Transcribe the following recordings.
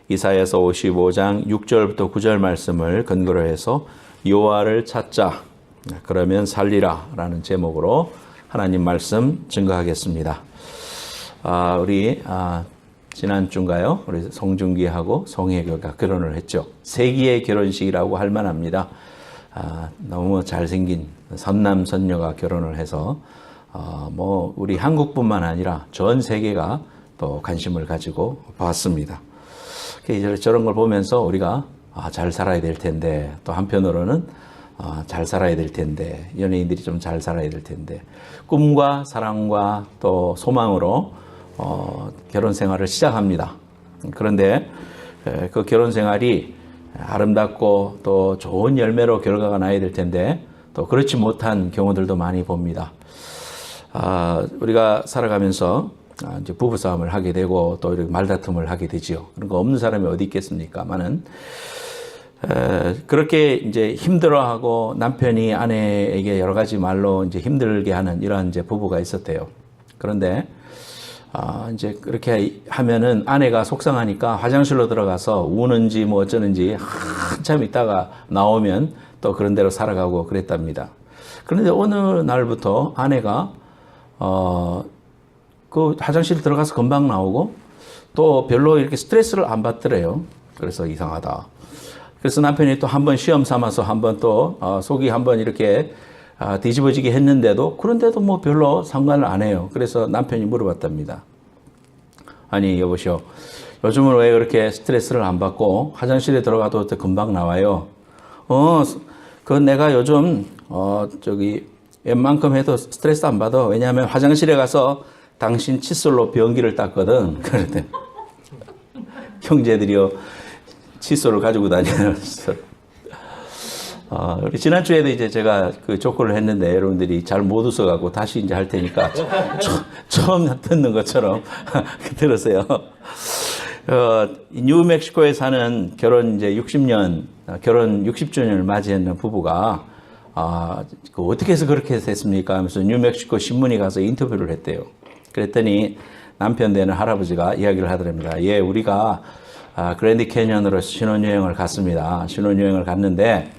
이사야서 55장 6절부터 9절 말씀을 근거로 해서 여호와를 찾자, 그러면 살리라 라는 제목으로 하나님 말씀 증거하겠습니다. 우리 지난주인가요? 우리 송중기하고 송혜교가 결혼을 했죠. 세기의 결혼식이라고 할 만합니다. 너무 잘생긴 선남선녀가 결혼을 해서 우리 한국뿐만 아니라 전 세계가 또 관심을 가지고 봤습니다. 저런 걸 보면서 우리가 잘 살아야 될 텐데, 또 한편으로는 잘 살아야 될 텐데, 연예인들이 좀 잘 살아야 될 텐데, 꿈과 사랑과 또 소망으로 결혼 생활을 시작합니다. 그런데 그 결혼 생활이 아름답고 또 좋은 열매로 결과가 나야 될 텐데, 또 그렇지 못한 경우들도 많이 봅니다. 우리가 살아가면서 이제 부부싸움을 하게 되고 또 이렇게 말다툼을 하게 되지요. 그런 거 없는 사람이 어디 있겠습니까만은, 그렇게 이제 힘들어하고 남편이 아내에게 여러 가지 말로 이제 힘들게 하는 이러한 이제 부부가 있었대요. 그런데 이제 그렇게 하면은 아내가 속상하니까 화장실로 들어가서 우는지 뭐 어쩌는지 한참 있다가 나오면 또 그런 대로 살아가고 그랬답니다. 그런데 어느 날부터 아내가 그 화장실 들어가서 금방 나오고 또 별로 이렇게 스트레스를 안 받더래요. 그래서 이상하다. 그래서 남편이 또 한번 시험 삼아서 한번 또 속이 한번 이렇게 뒤집어지게 했는데도, 그런데도 뭐 별로 상관을 안 해요. 그래서 남편이 물어봤답니다. 아니 여보시오, 요즘은 왜 그렇게 스트레스를 안 받고 화장실에 들어가도 금방 나와요? 그건 내가 요즘 웬만큼 해도 스트레스 안 받아. 왜냐하면 화장실에 가서 당신 칫솔로 변기를 닦거든. 그랬더니 형제들이요, 칫솔을 가지고 다니면서 지난주에도 이제 제가 그 조커를 했는데 여러분들이 잘 못 웃어가고 다시 이제 할 테니까 처음 듣는 것처럼 들으세요. 뉴멕시코에 사는 결혼 이제 60년, 결혼 60주년을 맞이했는 부부가 어떻게 해서 그렇게 됐습니까? 하면서 뉴멕시코 신문에 가서 인터뷰를 했대요. 그랬더니 남편 되는 할아버지가 이야기를 하더랍니다. 예, 우리가 그랜드 캐니언으로 신혼여행을 갔습니다. 신혼여행을 갔는데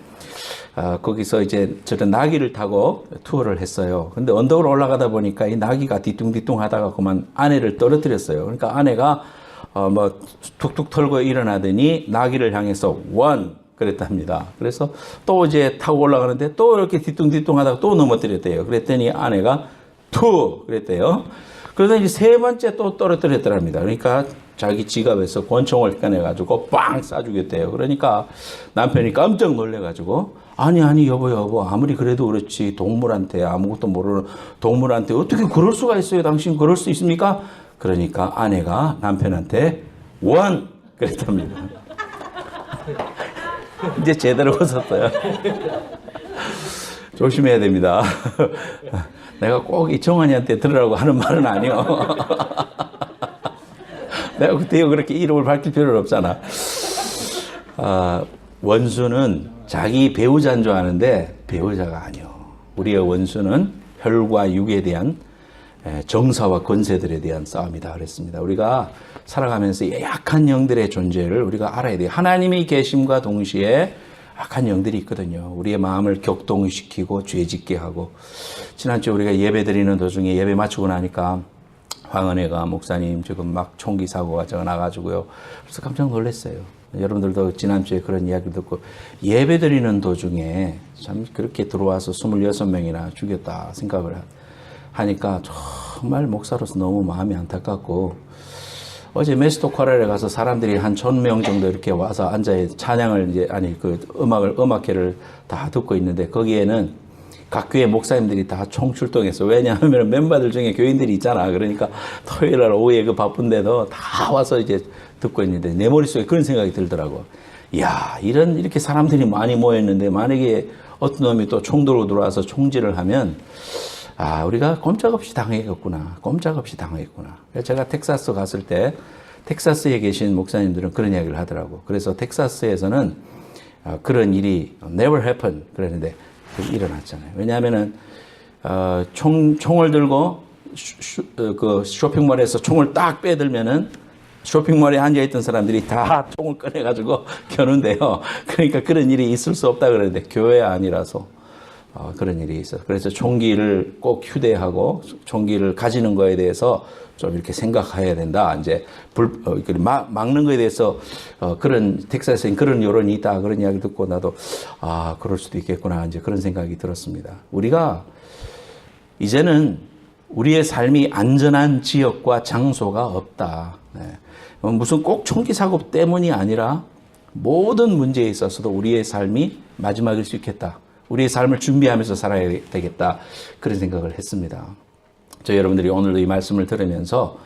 거기서 이제 저런 나귀를 타고 투어를 했어요. 근데 언덕을 올라가다 보니까 이 나귀가 뒤뚱뒤뚱 하다가 그만 아내를 떨어뜨렸어요. 그러니까 아내가 툭툭 털고 일어나더니 나귀를 향해서 원 그랬답니다. 그래서 또 이제 타고 올라가는데 또 이렇게 뒤뚱뒤뚱 하다가 또 넘어뜨렸대요. 그랬더니 아내가 투 그랬대요. 그러더니 세 번째 또 떨어뜨렸더랍니다. 그러니까 자기 지갑에서 권총을 꺼내가지고 빵 쏴주겠대요. 그러니까 남편이 깜짝 놀래가지고 아니 여보 아무리 그래도 그렇지 동물한테, 아무것도 모르는 동물한테 어떻게 그럴 수가 있어요? 당신 그럴 수 있습니까? 그러니까 아내가 남편한테 원 그랬답니다. 이제 제대로 웃었어요. 조심해야 됩니다. 내가 꼭 이청환이한테 들으라고 하는 말은 아니요. 내가 그때 그렇게 이름을 밝힐 필요는 없잖아. 원수는 자기 배우자인 줄 아는데 배우자가 아니요. 우리의 원수는 혈과 육에 대한 정사와 권세들에 대한 싸움이다 그랬습니다. 우리가 살아가면서 약한 영들의 존재를 우리가 알아야 돼요. 하나님의 계심과 동시에 악한 영들이 있거든요. 우리의 마음을 격동시키고 죄짓게 하고. 지난주에 우리가 예배 드리는 도중에 예배 마치고 나니까 황은혜가 목사님 지금 막 총기 사고가 나가지고요. 그래서 깜짝 놀랐어요. 여러분들도 지난주에 그런 이야기 듣고 예배 드리는 도중에 참 그렇게 들어와서 26명이나 죽였다 생각을 하니까 정말 목사로서 너무 마음이 안타깝고, 어제 메스토 코랄에 가서 사람들이 한 1000명 정도 이렇게 와서 앉아 찬양을 음악회를 다 듣고 있는데, 거기에는 각 교회 목사님들이 다 총출동했어. 왜냐하면 멤버들 중에 교인들이 있잖아. 그러니까 토요일 날 오후에 그 바쁜데도 다 와서 이제 듣고 있는데 내 머릿속에 그런 생각이 들더라고. 이야, 이렇게 사람들이 많이 모였는데 만약에 어떤 놈이 또 총 들고 들어와서 총질을 하면 우리가 꼼짝없이 당하겠구나. 꼼짝없이 당하겠구나. 제가 텍사스 갔을 때 텍사스에 계신 목사님들은 그런 이야기를 하더라고. 그래서 텍사스에서는 그런 일이 never happen 그랬는데 일어났잖아요. 왜냐하면은 총을 들고 그 쇼핑몰에서 총을 딱 빼들면은 쇼핑몰에 앉아있던 사람들이 다 총을 꺼내가지고 켜는데요. 그러니까 그런 일이 있을 수 없다 그러는데 교회 아니라서 그런 일이 있어요. 그래서 총기를 꼭 휴대하고 총기를 가지는 거에 대해서 좀 이렇게 생각해야 된다. 이제 막는 거에 대해서 그런 텍사스에 그런 여론이 있다. 그런 이야기 듣고 나도 그럴 수도 있겠구나. 이제 그런 생각이 들었습니다. 우리가 이제는 우리의 삶이 안전한 지역과 장소가 없다. 무슨 꼭 총기 사고 때문이 아니라 모든 문제에 있어서도 우리의 삶이 마지막일 수 있겠다. 우리의 삶을 준비하면서 살아야 되겠다. 그런 생각을 했습니다. 저희 여러분들이 오늘도 이 말씀을 들으면서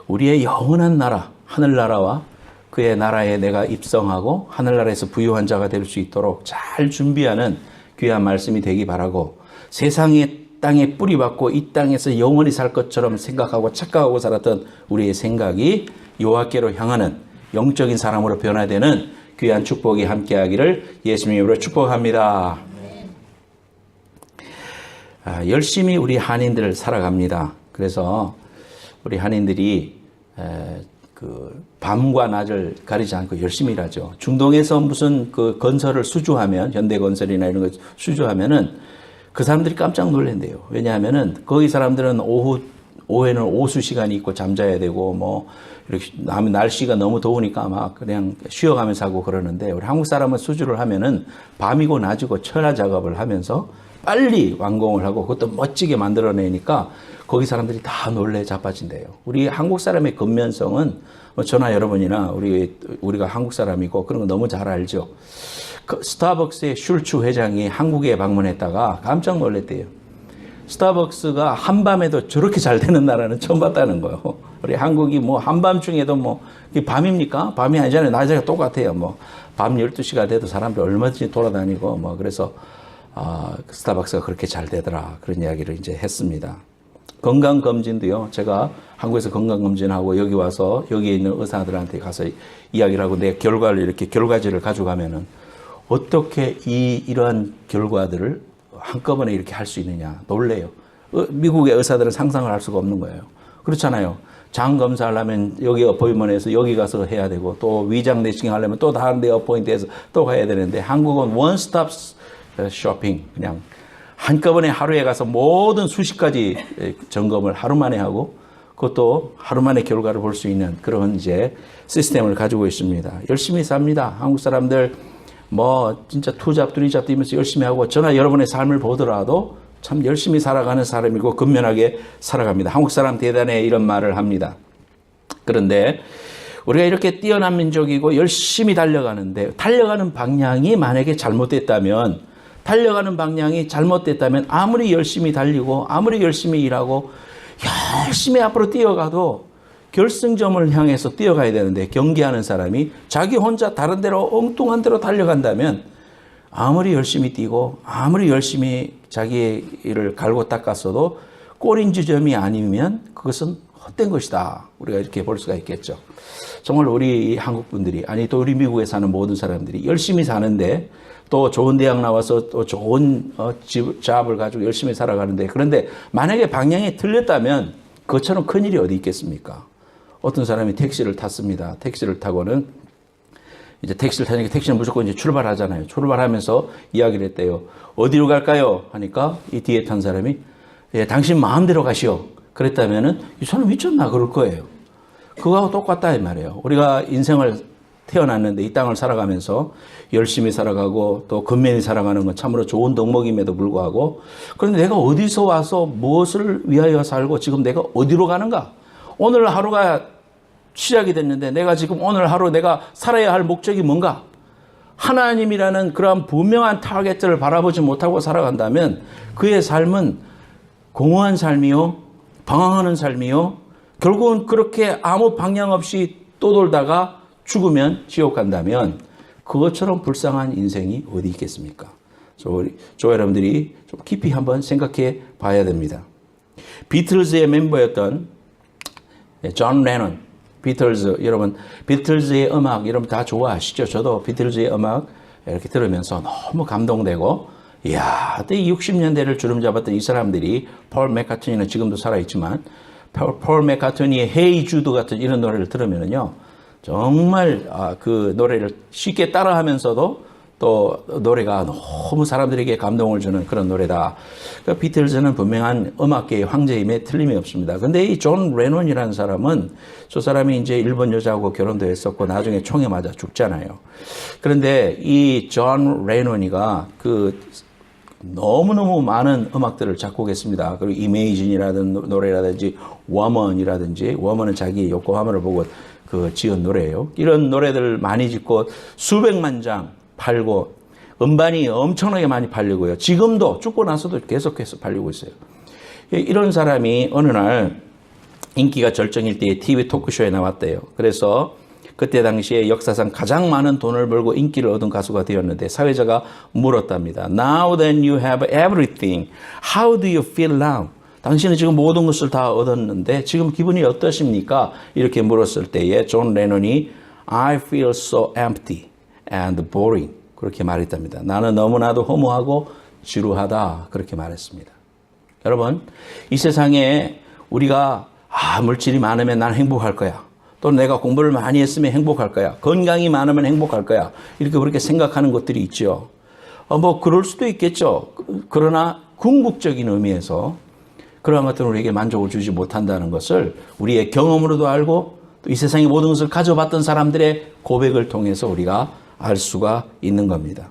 우리의 영원한 나라, 하늘나라와 그의 나라에 내가 입성하고 하늘나라에서 부유한 자가 될 수 있도록 잘 준비하는 귀한 말씀이 되기 바라고 세상의 땅에 뿌리박고 이 땅에서 영원히 살 것처럼 생각하고 착각하고 살았던 우리의 생각이 여호와께로 향하는 영적인 사람으로 변화되는 귀한 축복이 함께하기를 예수님의 이름으로 축복합니다. 열심히 우리 한인들 살아갑니다. 그래서 우리 한인들이 밤과 낮을 가리지 않고 열심히 일하죠. 중동에서 무슨 그 건설을 수주하면 현대건설이나 이런 거 수주하면은 그 사람들이 깜짝 놀란대요. 왜냐하면은 거기 사람들은 오후에는 오수 시간이 있고 잠자야 되고 뭐 이렇게 날씨가 너무 더우니까 막 그냥 쉬어가면서 하고 그러는데 우리 한국 사람은 수주를 하면은 밤이고 낮이고 철야 작업을 하면서 빨리 완공을 하고 그것도 멋지게 만들어내니까 거기 사람들이 다 놀래 자빠진대요. 우리 한국 사람의 근면성은 저나 여러분이나 우리가 한국 사람이고 그런 거 너무 잘 알죠. 그 스타벅스의 슐츠 회장이 한국에 방문했다가 깜짝 놀랐대요. 스타벅스가 한밤에도 저렇게 잘 되는 나라는 처음 봤다는 거예요. 우리 한국이 뭐 한밤중에도 뭐 밤입니까? 밤이 아니잖아요. 낮에 똑같아요. 뭐 밤 12시가 돼도 사람들 얼마든지 돌아다니고 뭐 그래서 스타벅스가 그렇게 잘 되더라. 그런 이야기를 이제 했습니다. 건강검진도요. 제가 한국에서 건강검진하고 여기 와서 여기에 있는 의사들한테 가서 이야기를 하고 내 결과를 이렇게 결과지를 가져가면은 어떻게 이러한 결과들을 한꺼번에 이렇게 할 수 있느냐 놀래요. 미국의 의사들은 상상을 할 수가 없는 거예요. 그렇잖아요. 장 검사하려면 여기 어포인트먼트에서 여기 가서 해야 되고 또 위장 내시경 하려면 또 다른 데 어포인트에서 또 가야 되는데 한국은 원스톱 쇼핑 그냥 한꺼번에 하루에 가서 모든 수십 가지 점검을 하루 만에 하고 그것도 하루 만에 결과를 볼 수 있는 그런 이제 시스템을 가지고 있습니다. 열심히 삽니다. 한국 사람들 뭐 진짜 투잡, 쓰리잡 뛰면서 열심히 하고 저나 여러분의 삶을 보더라도 참 열심히 살아가는 사람이고 근면하게 살아갑니다. 한국 사람 대단해 이런 말을 합니다. 그런데 우리가 이렇게 뛰어난 민족이고 열심히 달려가는데 달려가는 방향이 만약에 잘못됐다면 아무리 열심히 달리고 아무리 열심히 일하고 열심히 앞으로 뛰어가도 결승점을 향해서 뛰어가야 되는데 경기하는 사람이 자기 혼자 다른 데로 엉뚱한 데로 달려간다면 아무리 열심히 뛰고 아무리 열심히 자기의 일을 갈고 닦았어도 꼬린 지점이 아니면 그것은 헛된 것이다. 우리가 이렇게 볼 수가 있겠죠. 정말 우리 한국 분들이 아니 또 우리 미국에 사는 모든 사람들이 열심히 사는데 또 좋은 대학 나와서 또 좋은 잡을 가지고 열심히 살아가는데 그런데 만약에 방향이 틀렸다면 그것처럼 큰일이 어디 있겠습니까? 어떤 사람이 택시를 탔습니다. 택시를 타고는 이제 택시를 타니까 택시는 무조건 이제 출발하잖아요. 출발하면서 이야기를 했대요. 어디로 갈까요? 하니까 이 뒤에 탄 사람이 예, 당신 마음대로 가시오. 그랬다면은 이 사람 미쳤나 그럴 거예요. 그거하고 똑같다 이 말이에요. 우리가 인생을 태어났는데 이 땅을 살아가면서 열심히 살아가고 또 근면히 살아가는 건 참으로 좋은 덕목임에도 불구하고 그런데 내가 어디서 와서 무엇을 위하여 살고 지금 내가 어디로 가는가? 오늘 하루가 시작이 됐는데 내가 지금 오늘 하루 내가 살아야 할 목적이 뭔가? 하나님이라는 그러한 분명한 타겟을 바라보지 못하고 살아간다면 그의 삶은 공허한 삶이요, 방황하는 삶이요, 결국은 그렇게 아무 방향 없이 떠돌다가 죽으면 지옥 간다면 그것처럼 불쌍한 인생이 어디 있겠습니까? 저 여러분들이 좀 깊이 한번 생각해 봐야 됩니다. 비틀즈의 멤버였던 존 레논, 비틀즈, 여러분 비틀즈의 음악 여러분 다 좋아하시죠? 저도 비틀즈의 음악 이렇게 들으면서 너무 감동되고 이야, 그때 60년대를 주름 잡았던 이 사람들이 폴 맥카트니는 지금도 살아있지만 폴 맥카트니의 헤이 주드 같은 이런 노래를 들으면요, 정말 그 노래를 쉽게 따라하면서도 또 노래가 너무 사람들에게 감동을 주는 그런 노래다. 그러니까 비틀즈는 분명한 음악계의 황제임에 틀림이 없습니다. 근데 이 존 레논이라는 사람은, 저 사람이 이제 일본 여자하고 결혼도 했었고 나중에 총에 맞아 죽잖아요. 그런데 이 존 레논이가 그 너무너무 많은 음악들을 작곡했습니다. 그리고 이메이진이라든 노래라든지 워먼이라든지, 워먼은 자기 요코하마를 보고 그 지은 노래예요. 이런 노래들 많이 짓고 수백만 장 팔고 음반이 엄청나게 많이 팔리고요. 지금도 죽고 나서도 계속해서 팔리고 있어요. 이런 사람이 어느 날 인기가 절정일 때에 TV 토크쇼에 나왔대요. 그래서 그때 당시에 역사상 가장 많은 돈을 벌고 인기를 얻은 가수가 되었는데 사회자가 물었답니다. Now that you have everything, how do you feel now? 당신은 지금 모든 것을 다 얻었는데 지금 기분이 어떠십니까? 이렇게 물었을 때에 존 레논이 I feel so empty and boring. 그렇게 말했답니다. 나는 너무나도 허무하고 지루하다. 그렇게 말했습니다. 여러분, 이 세상에 우리가 물질이 많으면 난 행복할 거야. 또 내가 공부를 많이 했으면 행복할 거야. 건강이 많으면 행복할 거야. 이렇게 그렇게 생각하는 것들이 있죠. 뭐 그럴 수도 있겠죠. 그러나 궁극적인 의미에서 그러한 것들은 우리에게 만족을 주지 못한다는 것을 우리의 경험으로도 알고 또 이 세상의 모든 것을 가져봤던 사람들의 고백을 통해서 우리가 알 수가 있는 겁니다.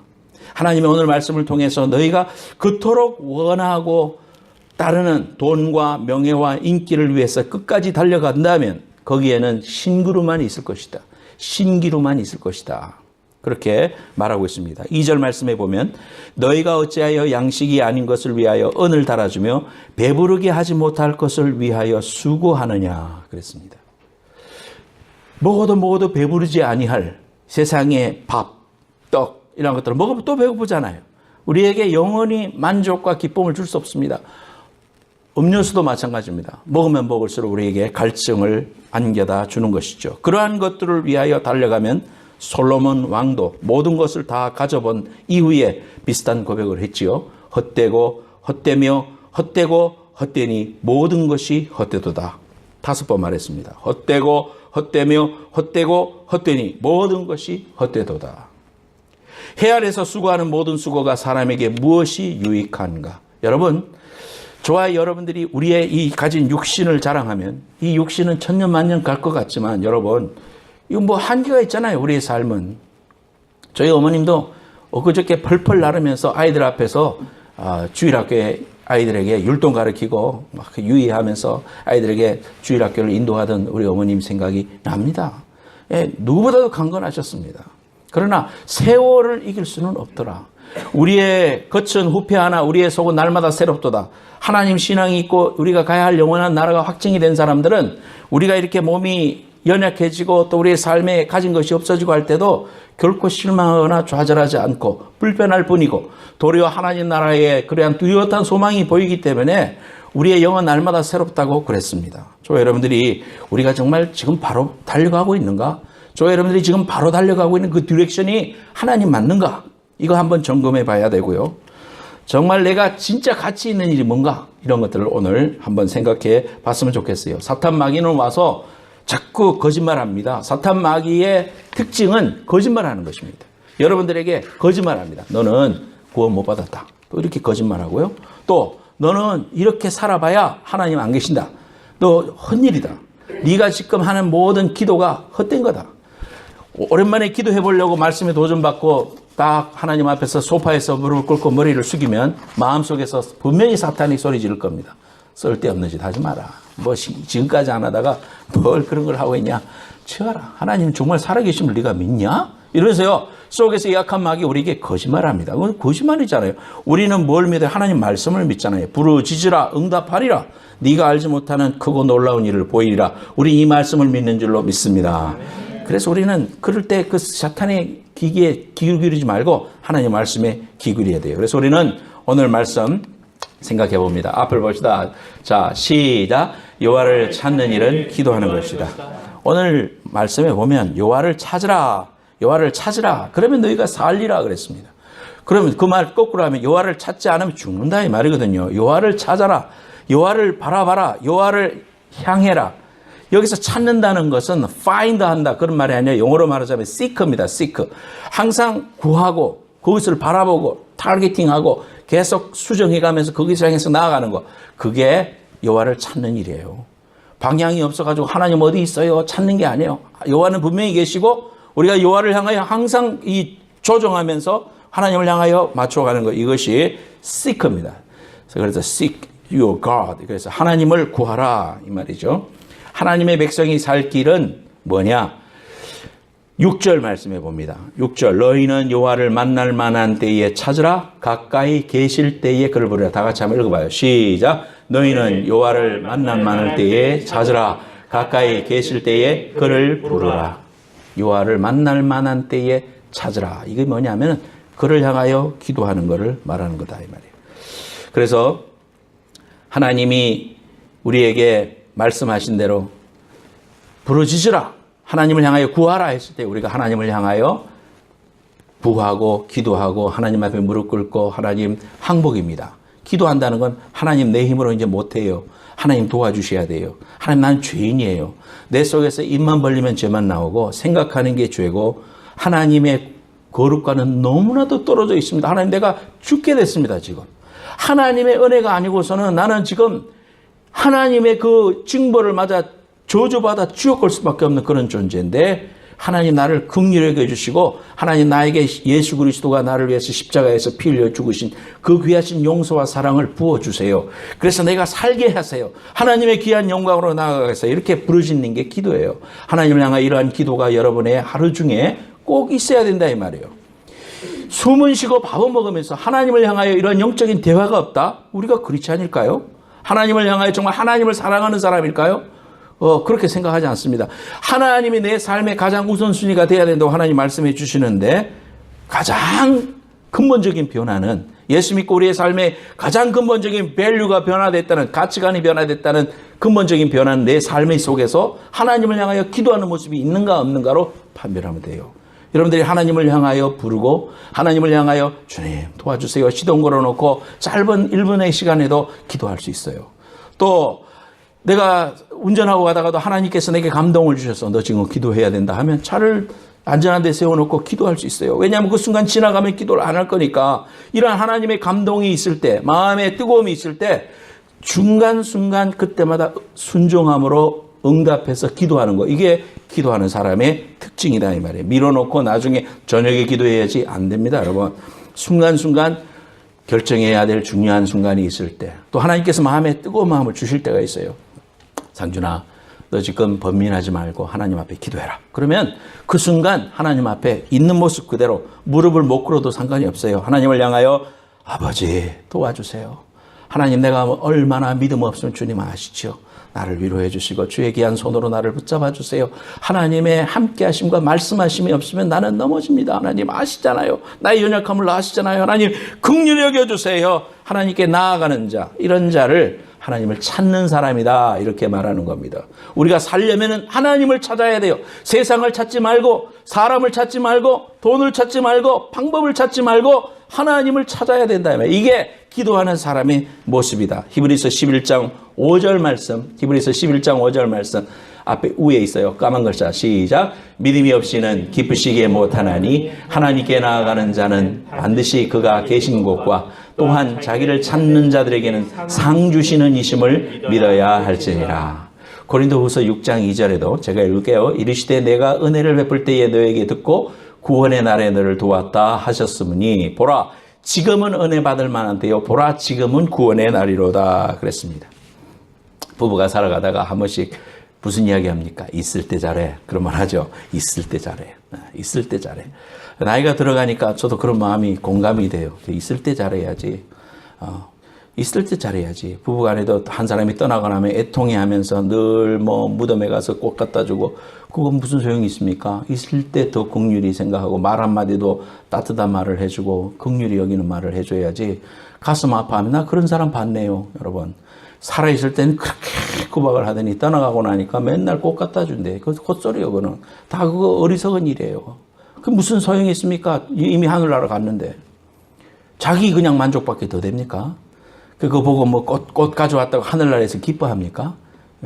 하나님의 오늘 말씀을 통해서 너희가 그토록 원하고 따르는 돈과 명예와 인기를 위해서 끝까지 달려간다면 거기에는 신기루만 있을 것이다. 신기루만 있을 것이다. 그렇게 말하고 있습니다. 2절 말씀에 보면 너희가 어찌하여 양식이 아닌 것을 위하여 은을 달아주며 배부르게 하지 못할 것을 위하여 수고하느냐 그랬습니다. 먹어도 배부르지 아니할 세상의 밥, 떡 이런 것들을 먹으면 또 배고프잖아요. 우리에게 영원히 만족과 기쁨을 줄 수 없습니다. 음료수도 마찬가지입니다. 먹으면 먹을수록 우리에게 갈증을 안겨다 주는 것이죠. 그러한 것들을 위하여 달려가면 솔로몬 왕도 모든 것을 다 가져본 이후에 비슷한 고백을 했지요. 헛되고 헛되며 헛되고 헛되니 모든 것이 헛되도다. 5번 말했습니다. 헛되고 헛되며 헛되고 헛되니 모든 것이 헛되도다. 해 아래서 수고하는 모든 수고가 사람에게 무엇이 유익한가? 여러분, 저와 여러분들이 우리의 이 가진 육신을 자랑하면 이 육신은 천년 만년 갈 것 같지만 여러분, 이거 뭐 한계가 있잖아요. 우리의 삶은. 저희 어머님도 엊그저께 펄펄 나르면서 아이들 앞에서 주일학교에 아이들에게 율동 가르치고 막 유의하면서 아이들에게 주일학교를 인도하던 우리 어머님 생각이 납니다. 예, 누구보다도 강건하셨습니다. 그러나 세월을 이길 수는 없더라. 우리의 겉은 후패하나 우리의 속은 날마다 새롭도다. 하나님 신앙이 있고 우리가 가야 할 영원한 나라가 확증이 된 사람들은 우리가 이렇게 몸이 연약해지고 또 우리의 삶에 가진 것이 없어지고 할 때도 결코 실망하거나 좌절하지 않고 불편할 뿐이고 도리어 하나님 나라에 그러한 뚜렷한 소망이 보이기 때문에 우리의 영은 날마다 새롭다고 그랬습니다. 저 여러분들이 우리가 정말 지금 바로 달려가고 있는가? 저 여러분들이 지금 바로 달려가고 있는 그 디렉션이 하나님 맞는가? 이거 한번 점검해 봐야 되고요. 정말 내가 진짜 가치 있는 일이 뭔가? 이런 것들을 오늘 한번 생각해 봤으면 좋겠어요. 사탄 마귀는 와서 자꾸 거짓말합니다. 사탄 마귀의 특징은 거짓말하는 것입니다. 여러분들에게 거짓말합니다. 너는 구원 못 받았다. 또 이렇게 거짓말하고요. 또 너는 이렇게 살아봐야 하나님 안 계신다. 너 헛일이다. 네가 지금 하는 모든 기도가 헛된 거다. 오랜만에 기도해 보려고 말씀에 도전받고 딱 하나님 앞에서 소파에서 무릎을 꿇고 머리를 숙이면 마음속에서 분명히 사탄이 소리 지를 겁니다. 쓸데없는 짓 하지 마라. 뭐 지금까지 안 하다가 뭘 그런 걸 하고 있냐. 치워라. 하나님 정말 살아계심을 네가 믿냐? 이러면서요. 속에서 약한 마귀 우리에게 거짓말합니다. 그건 거짓말이잖아요. 우리는 뭘 믿어요? 하나님 말씀을 믿잖아요. 부르짖으라 응답하리라. 네가 알지 못하는 크고 놀라운 일을 보이리라. 우리 이 말씀을 믿는 줄로 믿습니다. 그래서 우리는 그럴 때 그 사탄의 기기에 귀 기울이지 말고 하나님 말씀에 귀 기울여야 돼요. 그래서 우리는 오늘 말씀 생각해 봅니다. 앞을 봅시다. 자, 시작. 여호와를 찾는 일은 기도하는 것이다. 오늘 말씀에 보면 여호와를 찾으라. 여호와를 찾으라. 그러면 너희가 살리라 그랬습니다. 그러면 그 말 거꾸로 하면 여호와를 찾지 않으면 죽는다 이 말이거든요. 여호와를 찾아라. 여호와를 바라봐라. 여호와를 향해라. 여기서 찾는다는 것은 find 한다 그런 말이 아니라 영어로 말하자면 seek입니다. seek. 항상 구하고 그것을 바라보고 타겟팅하고 계속 수정해가면서 거기서 향해서 나아가는 거. 그게 여호와를 찾는 일이에요. 방향이 없어가지고 하나님 어디 있어요? 찾는 게 아니에요. 여호와는 분명히 계시고 우리가 여호와를 향하여 항상 이 조정하면서 하나님을 향하여 맞춰가는 것. 이것이 seek입니다. 그래서 seek your God. 그래서 하나님을 구하라 이 말이죠. 하나님의 백성이 살 길은 뭐냐? 6절 말씀해 봅니다. 6절 너희는 여호와를 만날 만한 때에 찾으라. 가까이 계실 때에 그를 부르라. 다 같이 한번 읽어봐요. 시작. 너희는 여호와를 만날 만할 때에 찾으라. 가까이 계실 때에 그를 부르라. 여호와를 만날 만한 때에 찾으라. 이게 뭐냐면 그를 향하여 기도하는 것을 말하는 거다 이 말이에요. 그래서 하나님이 우리에게 말씀하신 대로 부르짖으라. 하나님을 향하여 구하라 했을 때 우리가 하나님을 향하여 부하고 기도하고 하나님 앞에 무릎 꿇고 하나님 항복입니다. 기도한다는 건 하나님 내 힘으로 이제 못해요. 하나님 도와주셔야 돼요. 하나님 난 죄인이에요. 내 속에서 입만 벌리면 죄만 나오고 생각하는 게 죄고 하나님의 거룩과는 너무나도 떨어져 있습니다. 하나님 내가 죽게 됐습니다. 지금. 하나님의 은혜가 아니고서는 나는 지금 하나님의 그 징벌을 맞아 저주받아 지옥 갈 수밖에 없는 그런 존재인데 하나님 나를 긍휼히 여겨주시고 하나님 나에게 예수 그리스도가 나를 위해서 십자가에서 피 흘려 죽으신 그 귀하신 용서와 사랑을 부어주세요. 그래서 내가 살게 하세요. 하나님의 귀한 영광으로 나아가서 이렇게 부르짖는 게 기도예요. 하나님을 향한 이러한 기도가 여러분의 하루 중에 꼭 있어야 된다 이 말이에요. 숨은 쉬고 밥은 먹으면서 하나님을 향하여 이런 영적인 대화가 없다? 우리가 그렇지 않을까요? 하나님을 향하여 정말 하나님을 사랑하는 사람일까요? 그렇게 생각하지 않습니다. 하나님이 내 삶의 가장 우선순위가 돼야 된다고 하나님 말씀해 주시는데 가장 근본적인 변화는 예수 믿고 우리의 삶의 가장 근본적인 밸류가 변화됐다는 가치관이 변화됐다는 근본적인 변화는 내 삶의 속에서 하나님을 향하여 기도하는 모습이 있는가 없는가로 판별하면 돼요. 여러분들이 하나님을 향하여 부르고 하나님을 향하여 주님 도와주세요. 시동 걸어놓고 짧은 1분의 시간에도 기도할 수 있어요. 또 내가 운전하고 가다가도 하나님께서 내게 감동을 주셔서 너 지금 기도해야 된다 하면 차를 안전한 데 세워놓고 기도할 수 있어요. 왜냐하면 그 순간 지나가면 기도를 안 할 거니까. 이런 하나님의 감동이 있을 때 마음의 뜨거움이 있을 때 중간순간 그때마다 순종함으로 응답해서 기도하는 거. 이게 기도하는 사람의 특징이다 이 말이에요. 밀어놓고 나중에 저녁에 기도해야지 안 됩니다. 여러분. 순간순간 결정해야 될 중요한 순간이 있을 때 또 하나님께서 마음에 뜨거운 마음을 주실 때가 있어요. 상준아 너 지금 번민하지 말고 하나님 앞에 기도해라. 그러면 그 순간 하나님 앞에 있는 모습 그대로 무릎을 못 꿇어도 상관이 없어요. 하나님을 향하여 아버지 도와주세요. 하나님 내가 얼마나 믿음 없으면 주님 아시죠. 나를 위로해 주시고 주의 귀한 손으로 나를 붙잡아 주세요. 하나님의 함께 하심과 말씀하심이 없으면 나는 넘어집니다. 하나님 아시잖아요. 나의 연약함을 아시잖아요. 하나님 긍휼히 여겨주세요. 하나님께 나아가는 자 이런 자를 하나님을 찾는 사람이다 이렇게 말하는 겁니다. 우리가 살려면 하나님을 찾아야 돼요. 세상을 찾지 말고 사람을 찾지 말고 돈을 찾지 말고 방법을 찾지 말고 하나님을 찾아야 된다. 이게 기도하는 사람의 모습이다. 히브리서 11장 5절 말씀, 히브리서 11장 5절 말씀 앞에 위에 있어요. 까만 글자 시작. 믿음이 없이는 기쁘시게 못하나니 하나님께 나아가는 자는 반드시 그가 계신 곳과 또한 자기를 찾는 자들에게는 상 주시는 이심을 믿어야 할지니라. 고린도후서 6장 2절에도 제가 읽을게요. 이르시되 내가 은혜를 베풀 때에 너에게 듣고 구원의 날에 너를 도왔다 하셨으므니 보라 지금은 은혜 받을 만한 때요 보라 지금은 구원의 날이로다 그랬습니다. 부부가 살아가다가 한 번씩 무슨 이야기 합니까? 있을 때 잘해. 그런 말 하죠. 있을 때 잘해. 있을 때 잘해. 나이가 들어가니까 저도 그런 마음이 공감이 돼요. 있을 때 잘해야지. 있을 때 잘해야지. 부부간에도 한 사람이 떠나고 나면 애통해하면서 늘 뭐 무덤에 가서 꽃 갖다 주고 그건 무슨 소용이 있습니까? 있을 때 더 긍휼히 생각하고 말 한마디도 따뜻한 말을 해주고 긍휼히 여기는 말을 해줘야지. 가슴 아파하면 나 그런 사람 봤네요. 여러분. 살아있을 때는 그렇게 구박을 하더니 떠나가고 나니까 맨날 꽃 갖다 준대. 그거 헛소리요, 그거는. 다 그거 어리석은 일이에요. 그 무슨 소용이 있습니까? 이미 하늘나라 갔는데. 자기 그냥 만족밖에 더 됩니까? 그거 보고 뭐 꽃 가져왔다고 하늘나라에서 기뻐합니까?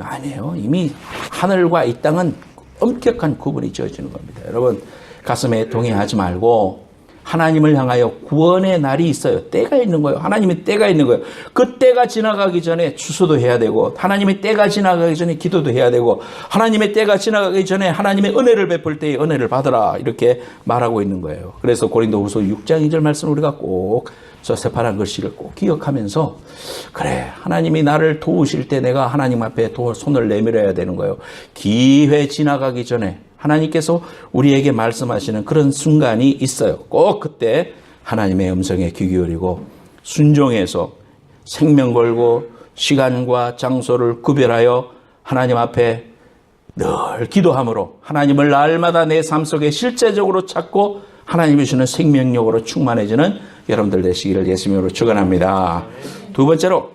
아니에요. 이미 하늘과 이 땅은 엄격한 구분이 지어지는 겁니다. 여러분, 가슴에 동의하지 말고 하나님을 향하여 구원의 날이 있어요. 때가 있는 거예요. 하나님의 때가 있는 거예요. 그 때가 지나가기 전에 추수도 해야 되고, 하나님의 때가 지나가기 전에 기도도 해야 되고, 하나님의 때가 지나가기 전에 하나님의 은혜를 베풀 때에 은혜를 받으라, 이렇게 말하고 있는 거예요. 그래서 고린도후서 6장 2절 말씀을 우리가 꼭 저 새파란 글씨를 꼭 기억하면서, 그래, 하나님이 나를 도우실 때 내가 하나님 앞에 손을 내밀어야 되는 거예요. 기회 지나가기 전에 하나님께서 우리에게 말씀하시는 그런 순간이 있어요. 꼭 그때 하나님의 음성에 귀 기울이고 순종해서 생명 걸고 시간과 장소를 구별하여 하나님 앞에 늘 기도함으로 하나님을 날마다 내 삶 속에 실제적으로 찾고 하나님이 주시는 생명력으로 충만해지는 여러분들 되시기를 예수님으로 축원합니다. 두 번째로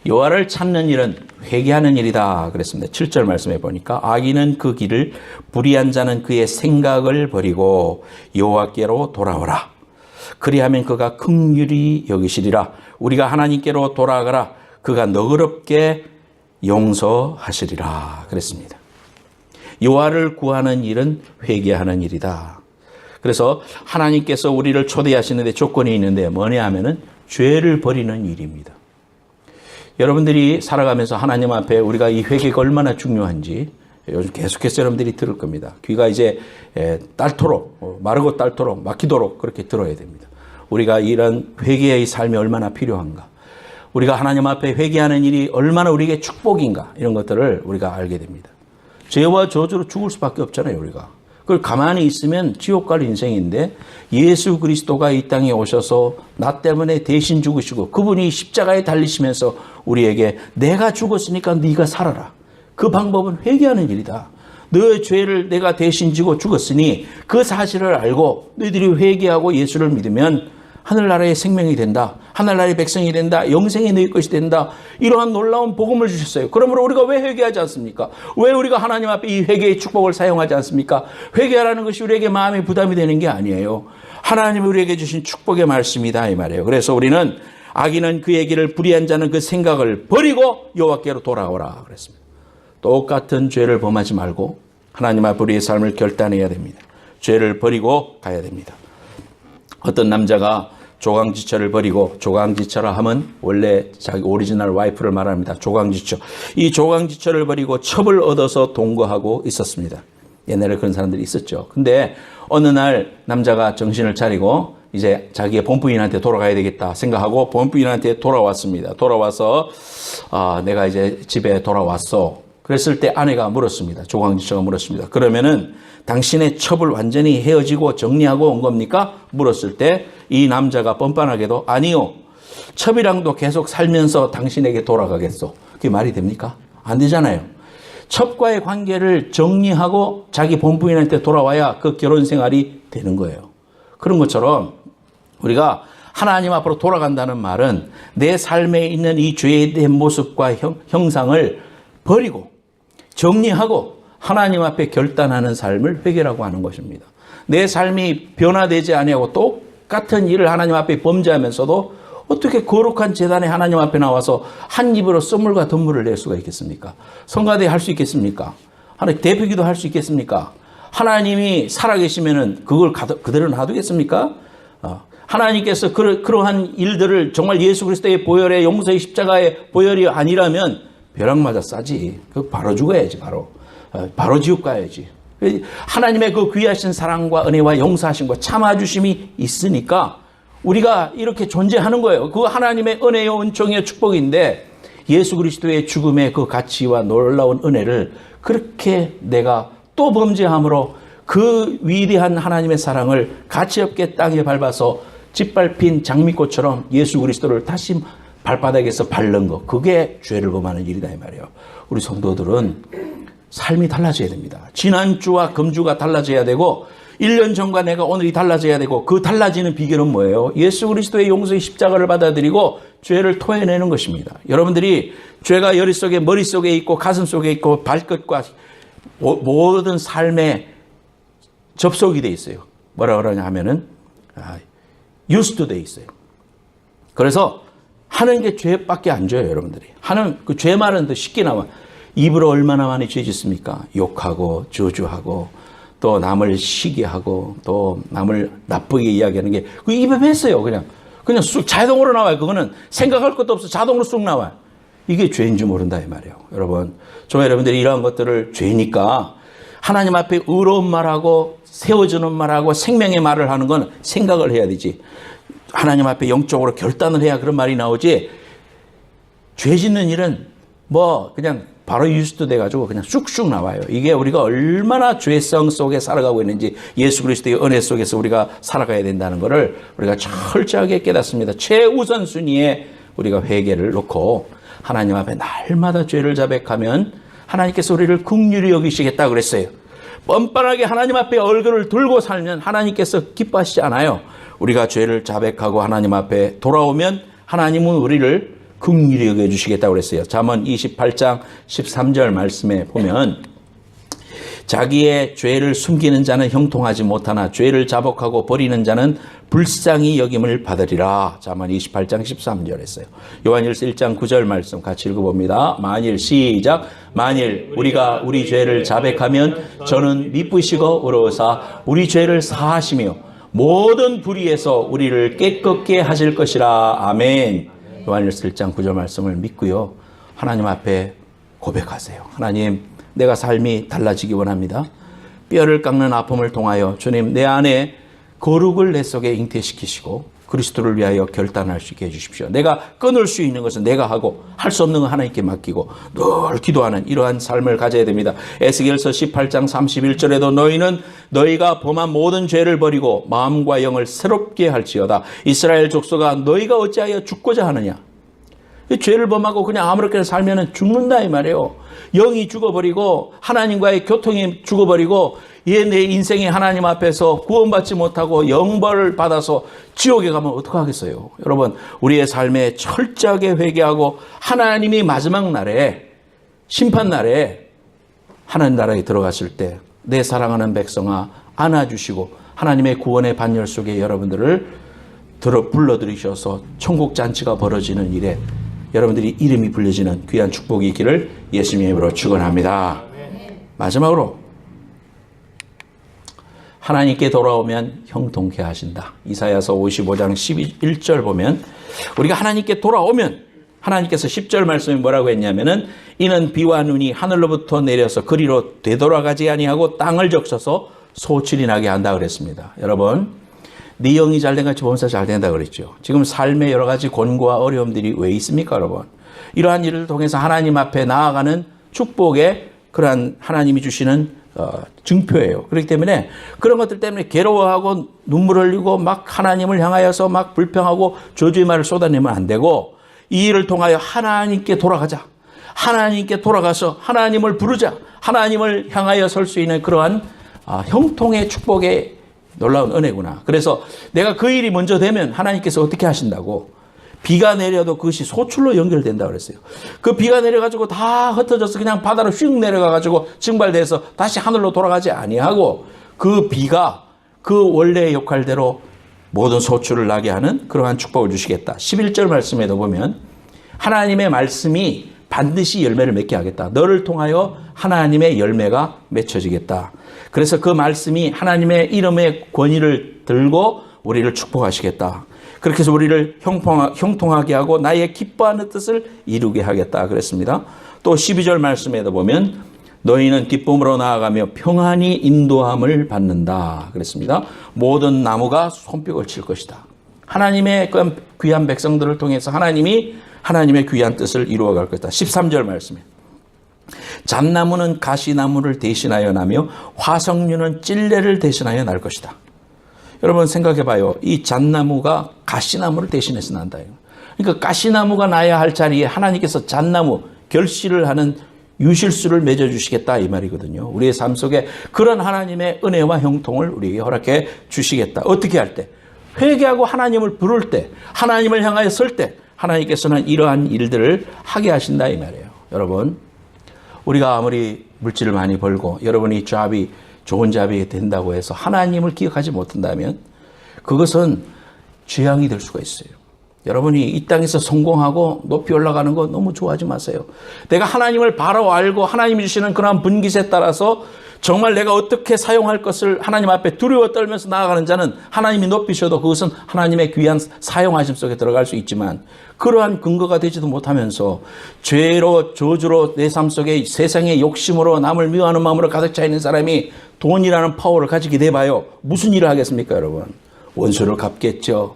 여호와를 찾는 일은 회개하는 일이다 그랬습니다. 7절 말씀해 보니까 악인은 그 길을, 불의한 자는 그의 생각을 버리고 여호와께로 돌아오라. 그리하면 그가 긍휼히 여기시리라. 우리가 하나님께로 돌아가라. 그가 너그럽게 용서하시리라 그랬습니다. 여호와를 구하는 일은 회개하는 일이다. 그래서 하나님께서 우리를 초대하시는데 조건이 있는데 뭐냐 하면은 죄를 버리는 일입니다. 여러분들이 살아가면서 하나님 앞에 우리가 이 회개가 얼마나 중요한지 요즘 계속해서 여러분들이 들을 겁니다. 귀가 이제 딸토록, 마르고 딸토록, 막히도록 그렇게 들어야 됩니다. 우리가 이런 회개의 삶이 얼마나 필요한가, 우리가 하나님 앞에 회개하는 일이 얼마나 우리에게 축복인가, 이런 것들을 우리가 알게 됩니다. 죄와 저주로 죽을 수밖에 없잖아요, 우리가. 그걸 가만히 있으면 지옥 갈 인생인데, 예수 그리스도가 이 땅에 오셔서 나 때문에 대신 죽으시고 그분이 십자가에 달리시면서 우리에게 내가 죽었으니까 네가 살아라. 그 방법은 회개하는 일이다. 너의 죄를 내가 대신 지고 죽었으니 그 사실을 알고 너희들이 회개하고 예수를 믿으면 하늘나라의 생명이 된다. 하늘나라의 백성이 된다. 영생이 너희 것이 된다. 이러한 놀라운 복음을 주셨어요. 그러므로 우리가 왜 회개하지 않습니까? 왜 우리가 하나님 앞에 이 회개의 축복을 사용하지 않습니까? 회개하라는 것이 우리에게 마음의 부담이 되는 게 아니에요. 하나님이 우리에게 주신 축복의 말씀이다 이 말이에요. 그래서 우리는 악인은 그의 길을, 불의한 자는 그 생각을 버리고 여호와께로 돌아오라 그랬습니다. 똑같은 죄를 범하지 말고 하나님 앞에 우리의 삶을 결단해야 됩니다. 죄를 버리고 가야 됩니다. 어떤 남자가 조강지처를 버리고, 조강지처라 하면 원래 자기 오리지널 와이프를 말합니다. 조강지처. 이 조강지처를 버리고 첩을 얻어서 동거하고 있었습니다. 옛날에 그런 사람들이 있었죠. 근데 어느 날 남자가 정신을 차리고 이제 자기의 본부인한테 돌아가야 되겠다 생각하고 본부인한테 돌아왔습니다. 돌아와서 내가 이제 집에 돌아왔어. 그랬을 때 아내가 물었습니다. 조강지처가 물었습니다. 그러면은 당신의 첩을 완전히 헤어지고 정리하고 온 겁니까? 물었을 때 이 남자가 뻔뻔하게도 아니요, 첩이랑도 계속 살면서 당신에게 돌아가겠소. 그게 말이 됩니까? 안 되잖아요. 첩과의 관계를 정리하고 자기 본부인한테 돌아와야 그 결혼 생활이 되는 거예요. 그런 것처럼 우리가 하나님 앞으로 돌아간다는 말은 내 삶에 있는 이 죄에 대한 모습과 형상을 버리고 정리하고 하나님 앞에 결단하는 삶을 회개라고 하는 것입니다. 내 삶이 변화되지 아니하고 똑같은 일을 하나님 앞에 범죄하면서도 어떻게 거룩한 제단에 하나님 앞에 나와서 한 입으로 썸물과 덤물을 낼 수가 있겠습니까? 성가대 할 수 있겠습니까? 하나님 대표기도 할 수 있겠습니까? 하나님이 살아계시면은 그걸 그대로 놔두겠습니까? 하나님께서 그러한 일들을 정말 예수 그리스도의 보혈의 용서의 십자가의 보혈이 아니라면 벼락 맞아 싸지. 바로 죽어야지, 바로 지옥 가야지. 하나님의 그 귀하신 사랑과 은혜와 용서하심과 참아주심이 있으니까 우리가 이렇게 존재하는 거예요. 그 하나님의 은혜요, 은총이요, 축복인데 예수 그리스도의 죽음의 그 가치와 놀라운 은혜를 그렇게 내가 또 범죄함으로 그 위대한 하나님의 사랑을 가치없게 땅에 밟아서 짓밟힌 장미꽃처럼 예수 그리스도를 다시 발바닥에서 밟는 것, 그게 죄를 범하는 일이다 이 말이에요. 우리 성도들은 삶이 달라져야 됩니다. 지난주와 금주가 달라져야 되고 1년 전과 내가 오늘이 달라져야 되고, 그 달라지는 비결은 뭐예요? 예수 그리스도의 용서의 십자가를 받아들이고 죄를 토해내는 것입니다. 여러분들이 죄가 머릿속에 있고 가슴속에 있고 발끝과 모든 삶에 접속이 돼 있어요. 뭐라 그러냐 하면은 used to 돼 있어요. 그래서 하는 게 죄밖에 안 줘요, 여러분들이. 하는 그 죄 말은 더 쉽게 나와. 입으로 얼마나 많이 죄 짓습니까? 욕하고 저주하고 또 남을 시기하고 또 남을 나쁘게 이야기하는 게 그 입에 뱉어요. 그냥 쑥 자동으로 나와요. 그거는 생각할 것도 없어 자동으로 쑥 나와요. 이게 죄인 줄 모른다 이 말이에요. 여러분, 저와 여러분들이 이러한 것들을 죄니까 하나님 앞에 의로운 말하고 세워주는 말하고 생명의 말을 하는 건 생각을 해야 되지. 하나님 앞에 영적으로 결단을 해야 그런 말이 나오지. 죄 짓는 일은 뭐 그냥 바로 유스도 돼가지고 그냥 쑥쑥 나와요. 이게 우리가 얼마나 죄성 속에 살아가고 있는지 예수 그리스도의 은혜 속에서 우리가 살아가야 된다는 것을 우리가 철저하게 깨닫습니다. 최우선 순위에 우리가 회개를 놓고 하나님 앞에 날마다 죄를 자백하면 하나님께서 우리를 긍휼히 여기시겠다 그랬어요. 뻔뻔하게 하나님 앞에 얼굴을 들고 살면 하나님께서 기뻐하시지 않아요. 우리가 죄를 자백하고 하나님 앞에 돌아오면 하나님은 우리를 긍휼히 여겨주시겠다고 그랬어요. 잠언 28장 13절 말씀에 보면 자기의 죄를 숨기는 자는 형통하지 못하나 죄를 자복하고 버리는 자는 불쌍히 여김을 받으리라. 잠언 28장 13절 했어요. 요한일서 1장 9절 말씀 같이 읽어봅니다. 만일 시작. 만일 우리가 우리 죄를 자백하면 저는 미쁘시고 의로우사 우리 죄를 사하시며 모든 불의에서 우리를 깨끗게 하실 것이라. 아멘. 요한일서 1장 9절 말씀을 믿고요. 하나님 앞에 고백하세요. 하나님, 내가 삶이 달라지기 원합니다. 뼈를 깎는 아픔을 통하여 주님 내 안에 거룩을 내 속에 잉태시키시고 그리스도를 위하여 결단할 수 있게 해주십시오. 내가 끊을 수 있는 것은 내가 하고 할 수 없는 건 하나님께 맡기고 늘 기도하는 이러한 삶을 가져야 됩니다. 에스겔서 18장 31절에도 너희는 너희가 범한 모든 죄를 버리고 마음과 영을 새롭게 할지어다. 이스라엘 족속아 너희가 어찌하여 죽고자 하느냐. 죄를 범하고 그냥 아무렇게나 살면 죽는다 이 말이에요. 영이 죽어버리고 하나님과의 교통이 죽어버리고 내 인생이 하나님 앞에서 구원받지 못하고 영벌을 받아서 지옥에 가면 어떡하겠어요. 여러분, 우리의 삶에 철저하게 회개하고 하나님이 마지막 날에 심판날에 하나님 나라에 들어갔을 때 내 사랑하는 백성아 안아주시고 하나님의 구원의 반열 속에 여러분들을 불러들이셔서 천국 잔치가 벌어지는 일에 여러분들이 이름이 불려지는 귀한 축복이 있기를 예수님의 이름으로 축원합니다. 마지막으로 하나님께 돌아오면 형통케 하신다. 이사야서 55장 11절 보면 우리가 하나님께 돌아오면 하나님께서 10절 말씀이 뭐라고 했냐면은 이는 비와 눈이 하늘로부터 내려서 그리로 되돌아가지 아니하고 땅을 적셔서 소출이 나게 한다 그랬습니다. 여러분, 네 영이 잘된 같이 범사 잘 된다 그랬죠. 지금 삶의 여러 가지 곤고와 어려움들이 왜 있습니까, 여러분? 이러한 일을 통해서 하나님 앞에 나아가는 축복의 그러한 하나님이 주시는 증표예요. 그렇기 때문에 그런 것들 때문에 괴로워하고 눈물 흘리고 막 하나님을 향하여서 막 불평하고 저주의 말을 쏟아내면 안 되고 이 일을 통하여 하나님께 돌아가자. 하나님께 돌아가서 하나님을 부르자. 하나님을 향하여 설 수 있는 그러한 형통의 축복의 놀라운 은혜구나. 그래서 내가 그 일이 먼저 되면 하나님께서 어떻게 하신다고? 비가 내려도 그것이 소출로 연결된다고 그랬어요. 그 비가 내려가지고 다 흩어져서 그냥 바다로 휙 내려가가지고 증발돼서 다시 하늘로 돌아가지 아니하고 그 비가 그 원래의 역할대로 모든 소출을 나게 하는 그러한 축복을 주시겠다. 11절 말씀에도 보면 하나님의 말씀이 반드시 열매를 맺게 하겠다. 너를 통하여 하나님의 열매가 맺혀지겠다. 그래서 그 말씀이 하나님의 이름의 권위를 들고 우리를 축복하시겠다. 그렇게 해서 우리를 형통하게 하고 나의 기뻐하는 뜻을 이루게 하겠다 그랬습니다. 또 12절 말씀에도 보면 너희는 기쁨으로 나아가며 평안히 인도함을 받는다 그랬습니다. 모든 나무가 손뼉을 칠 것이다. 하나님의 귀한 백성들을 통해서 하나님이 하나님의 귀한 뜻을 이루어갈 것이다. 13절 말씀에 잣나무는 가시나무를 대신하여 나며 화석류는 찔레를 대신하여 날 것이다. 여러분 생각해 봐요. 이 잣나무가 가시나무를 대신해서 난다. 그러니까 가시나무가 나야 할 자리에 하나님께서 잣나무 결실을 하는 유실수를 맺어주시겠다 이 말이거든요. 우리의 삶 속에 그런 하나님의 은혜와 형통을 우리에게 허락해 주시겠다. 어떻게 할 때? 회개하고 하나님을 부를 때, 하나님을 향하여 설 때 하나님께서는 이러한 일들을 하게 하신다 이 말이에요. 여러분, 우리가 아무리 물질을 많이 벌고 여러분이 잡이 좋은 잡이 된다고 해서 하나님을 기억하지 못한다면 그것은 죄악이 될 수가 있어요. 여러분이 이 땅에서 성공하고 높이 올라가는 거 너무 좋아하지 마세요. 내가 하나님을 바로 알고 하나님이 주시는 그러한 분깃에 따라서 정말 내가 어떻게 사용할 것을 하나님 앞에 두려워 떨면서 나아가는 자는 하나님이 높이셔도 그것은 하나님의 귀한 사용하심 속에 들어갈 수 있지만 그러한 근거가 되지도 못하면서 죄로 저주로 내 삶 속에 세상의 욕심으로 남을 미워하는 마음으로 가득 차 있는 사람이 돈이라는 파워를 가지게 돼봐요. 무슨 일을 하겠습니까, 여러분? 원수를 갚겠죠.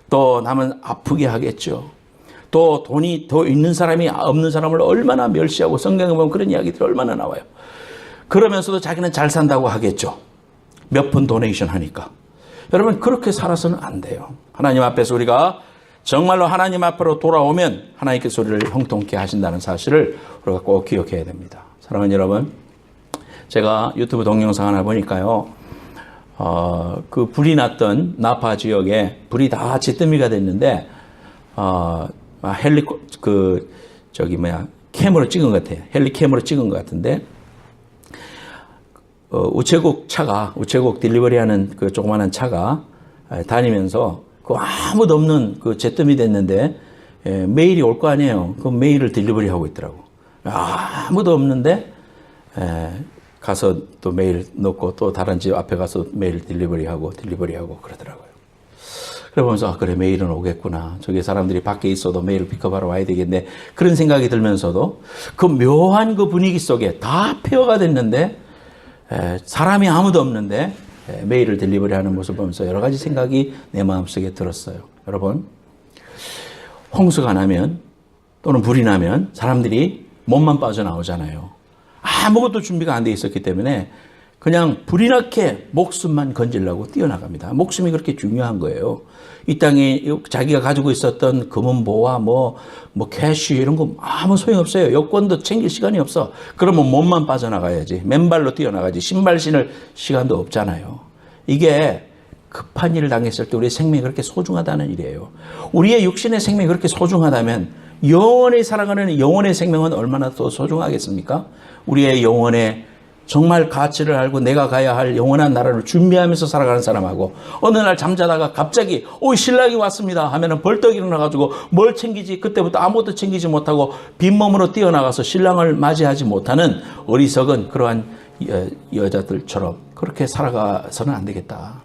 또 남은 아프게 하겠죠. 또 돈이 더 있는 사람이 없는 사람을 얼마나 멸시하고 성경에 보면 그런 이야기들이 얼마나 나와요. 그러면서도 자기는 잘 산다고 하겠죠. 몇 푼 도네이션 하니까. 여러분 그렇게 살아서는 안 돼요. 하나님 앞에서 우리가 정말로 하나님 앞으로 돌아오면 하나님께서 우리를 형통케 하신다는 사실을 우리가 꼭 기억해야 됩니다. 사랑하는 여러분, 제가 유튜브 동영상 하나 보니까요. 그 불이 났던 나파 지역에 불이 다 잿더미가 됐는데 캠으로 찍은 것 같아요. 헬리캠으로 찍은 것 같은데 우체국 딜리버리하는 그 조그마한 차가 다니면서 그 아무도 없는 그 잿더미 됐는데 메일이 올 거 아니에요. 그 메일을 딜리버리 하고 있더라고. 아무도 없는데 가서 또 메일 넣고 또 다른 집 앞에 가서 메일 딜리버리하고 그러더라고요. 그러면서 그래 메일은 오겠구나. 저기 사람들이 밖에 있어도 메일을 픽업하러 와야 되겠네. 그런 생각이 들면서도 그 묘한 그 분위기 속에 다 폐허가 됐는데 사람이 아무도 없는데 메일을 딜리버리하는 모습을 보면서 여러 가지 생각이 내 마음속에 들었어요. 여러분, 홍수가 나면 또는 불이 나면 사람들이 몸만 빠져나오잖아요. 아무것도 준비가 안 돼 있었기 때문에 그냥 불이 나게 목숨만 건지려고 뛰어나갑니다. 목숨이 그렇게 중요한 거예요. 이 땅에 자기가 가지고 있었던 금은보화 캐시 이런 거 아무 소용없어요. 여권도 챙길 시간이 없어. 그러면 몸만 빠져나가야지. 맨발로 뛰어나가지. 신발 신을 시간도 없잖아요. 이게 급한 일을 당했을 때 우리의 생명이 그렇게 소중하다는 일이에요. 우리의 육신의 생명이 그렇게 소중하다면 영원히 살아가는 영혼의 생명은 얼마나 더 소중하겠습니까? 우리의 영혼의 정말 가치를 알고 내가 가야 할 영원한 나라를 준비하면서 살아가는 사람하고 어느 날 잠자다가 갑자기 신랑이 왔습니다 하면은 벌떡 일어나가지고 뭘 챙기지 그때부터 아무것도 챙기지 못하고 빈몸으로 뛰어나가서 신랑을 맞이하지 못하는 어리석은 그러한 여자들처럼 그렇게 살아가서는 안 되겠다.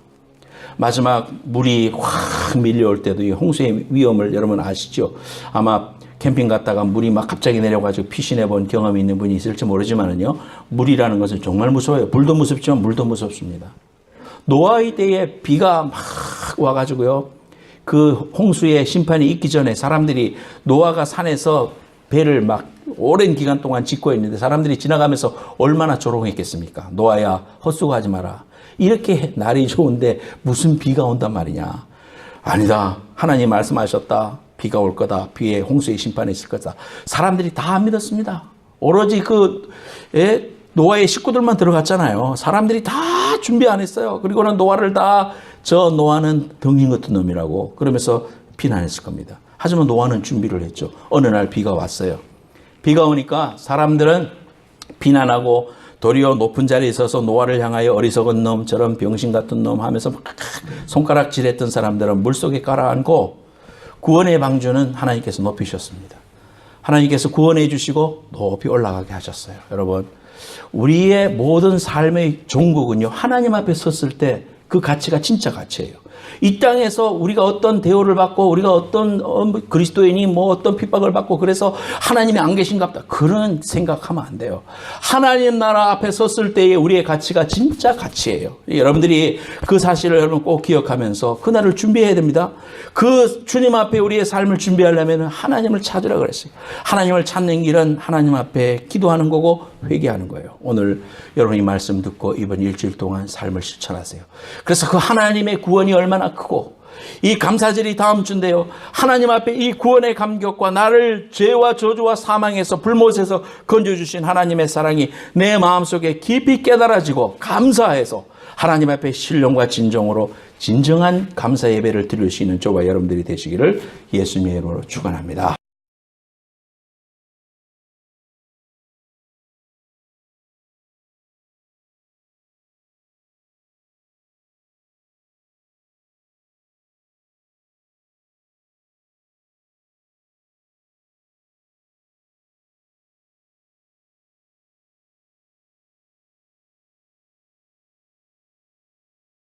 마지막 물이 확 밀려올 때도 이 홍수의 위험을 여러분 아시죠? 아마 캠핑 갔다가 물이 막 갑자기 내려가지고 피신해 본 경험이 있는 분이 있을지 모르지만은요, 물이라는 것은 정말 무서워요. 불도 무섭지만 물도 무섭습니다. 노아의 때에 비가 막 와가지고요, 그 홍수의 심판이 있기 전에 사람들이 노아가 산에서 배를 막 오랜 기간 동안 짓고 있는데 사람들이 지나가면서 얼마나 조롱했겠습니까? 노아야, 헛수고하지 마라. 이렇게 날이 좋은데 무슨 비가 온단 말이냐. 아니다. 하나님 말씀하셨다. 비가 올 거다. 비에 홍수의 심판이 있을 거다. 사람들이 다 안 믿었습니다. 오로지 노아의 식구들만 들어갔잖아요. 사람들이 다 준비 안 했어요. 그리고는 노아를 저 노아는 덩신 같은 놈이라고 그러면서 비난했을 겁니다. 하지만 노아는 준비를 했죠. 어느 날 비가 왔어요. 비가 오니까 사람들은 비난하고 도리어 높은 자리에 있어서 노아를 향하여 어리석은 놈, 저런 병신 같은 놈 하면서 막 손가락질했던 사람들은 물속에 깔아앉고 구원의 방주는 하나님께서 높이셨습니다. 하나님께서 구원해 주시고 높이 올라가게 하셨어요. 여러분, 우리의 모든 삶의 종국은요, 하나님 앞에 섰을 때 그 가치가 진짜 가치예요. 이 땅에서 우리가 어떤 대우를 받고 우리가 어떤 그리스도인이 어떤 핍박을 받고 그래서 하나님이 안 계신갑다. 그런 생각하면 안 돼요. 하나님 나라 앞에 섰을 때의 우리의 가치가 진짜 가치예요. 여러분들이 그 사실을 여러분 꼭 기억하면서 그날을 준비해야 됩니다. 그 주님 앞에 우리의 삶을 준비하려면 하나님을 찾으라 그랬어요. 하나님을 찾는 길은 하나님 앞에 기도하는 거고 회개하는 거예요. 오늘 여러분이 말씀 듣고 이번 일주일 동안 삶을 실천하세요. 그래서 그 하나님의 구원이 얼마나 크고 이 감사절이 다음 주인데요. 하나님 앞에 이 구원의 감격과 나를 죄와 저주와 사망에서 불못에서 건져주신 하나님의 사랑이 내 마음속에 깊이 깨달아지고 감사해서 하나님 앞에 신령과 진정으로 진정한 감사 예배를 드릴 수 있는 저와 여러분들이 되시기를 예수님의 이름으로 축원합니다.